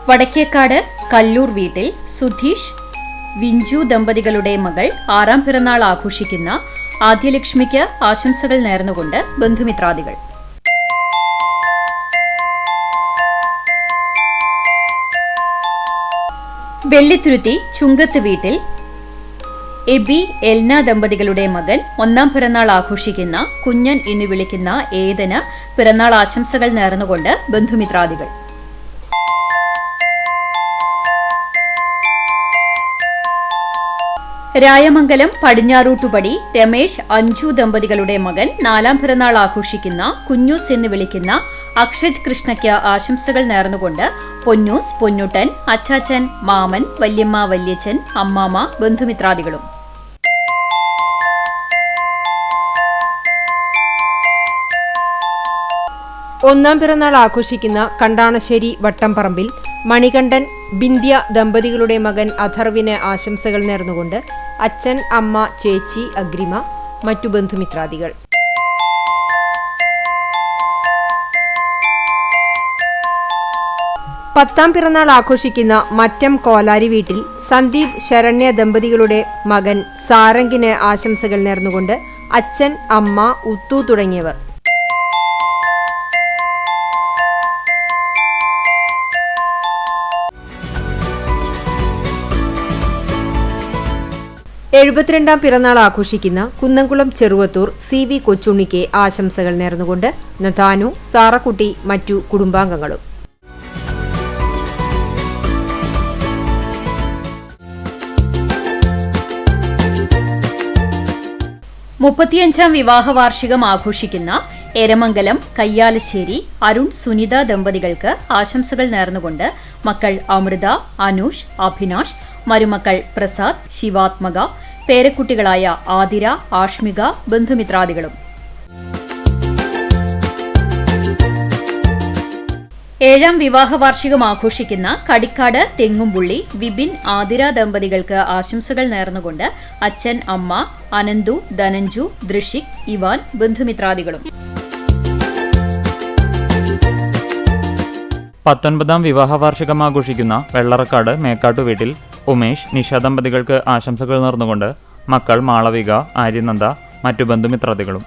വടക്കേക്കാട് കല്ലൂർ വീട്ടിൽ സുധീഷ് വിഞ്ചു ദമ്പതികളുടെ മകൾ 6ാം പിറന്നാൾ ആഘോഷിക്കുന്ന ആദ്യലക്ഷ്മിക്ക് ആശംസകൾ നേർന്നുകൊണ്ട് ബന്ധുമിത്രാദികൾ. വെള്ളിത്തുരുത്തി ചുങ്കത്ത് വീട്ടിൽ എബി എൽന ദമ്പതികളുടെ മകൻ 1ാം പിറന്നാൾ ആഘോഷിക്കുന്ന കുഞ്ഞൻ എന്ന് വിളിക്കുന്ന ഏതന് പിറന്നാൾ ആശംസകൾ നേർന്നുകൊണ്ട് ബന്ധുമിത്രാദികൾ. രായമംഗലം പടിഞ്ഞാറൂട്ടുപടി രമേശ് അഞ്ജു ദമ്പതികളുടെ മകൻ 4ാം പിറന്നാൾ ആഘോഷിക്കുന്ന കുഞ്ഞൂസ് എന്ന് വിളിക്കുന്ന അക്ഷജ് കൃഷ്ണയ്ക്ക് ആശംസകൾ നേർന്നുകൊണ്ട് പൊന്നൂസ്, പൊന്നുട്ടൻ, അച്ചാച്ചൻ, മാമൻ, വല്യമ്മ, വല്യച്ചൻ, അമ്മാമ, ബന്ധുമിത്രാദികളും. ഒന്നാം പിറന്നാൾ ആഘോഷിക്കുന്ന കണ്ടാണശ്ശേരി വട്ടംപറമ്പിൽ മണികണ്ഠൻ, ബിന്ധ്യ ദമ്പതികളുടെ മകൻ അഥർവിന് ആശംസകൾ നേർന്നുകൊണ്ട് അച്ഛൻ, അമ്മ, ചേച്ചി, അഗ്രിമ, മറ്റു ബന്ധുമിത്രാദികൾ. പത്താം പിറന്നാൾ ആഘോഷിക്കുന്ന മറ്റം കോലാരി വീട്ടിൽ സന്ദീപ്, ശരണ്യ ദമ്പതികളുടെ മകൻ സാരംഗിന് ആശംസകൾ നേർന്നുകൊണ്ട് അച്ഛൻ, അമ്മ, ഉത്തു തുടങ്ങിയവർ. എഴുപത്തിരണ്ടാം പിറന്നാൾ ആഘോഷിക്കുന്ന കുന്നംകുളം ചെറുവത്തൂർ CV കൊച്ചുണ്ണിക്ക് ആശംസകൾ നേർന്നുകൊണ്ട് നഥാനു, സാറക്കുട്ടി, മറ്റു കുടുംബാംഗങ്ങളും. മുപ്പത്തിയഞ്ചാം വിവാഹ വാർഷികം ആഘോഷിക്കുന്ന എരമംഗലം കയ്യാലശ്ശേരി അരുൺ, സുനിത ദമ്പതികൾക്ക് ആശംസകൾ നേർന്നുകൊണ്ട് മക്കൾ അമൃത, അനൂഷ്, അഭിനാഷ്, മരുമക്കൾ പ്രസാദ്, ശിവാത്മക, പേരക്കുട്ടികളായ ആതിര, ആഷ്മിക, ബന്ധുമിത്രാദികളും. 7ാം വിവാഹ വാർഷികം ആഘോഷിക്കുന്ന കടിക്കാട് തെങ്ങുംപുള്ളി വിപിൻ, ആതിര ദമ്പതികൾക്ക് ആശംസകൾ നേർന്നുകൊണ്ട് അച്ഛൻ, അമ്മ, അനന്തു, ധനഞ്ജു, ദൃഷിക്, ഇവാൻ, ബന്ധുമിത്രാദികളും. 19ാം വിവാഹ വാർഷികം ആഘോഷിക്കുന്ന വെള്ളറക്കാട് മേക്കാട്ടു വീട്ടിൽ ഉമേഷ്, നിഷ ദമ്പതികൾക്ക് ആശംസകൾ നേർന്നുകൊണ്ട് മക്കൾ മാളവിക, ആര്യനന്ദ, മറ്റു ബന്ധുമിത്രാദികളും.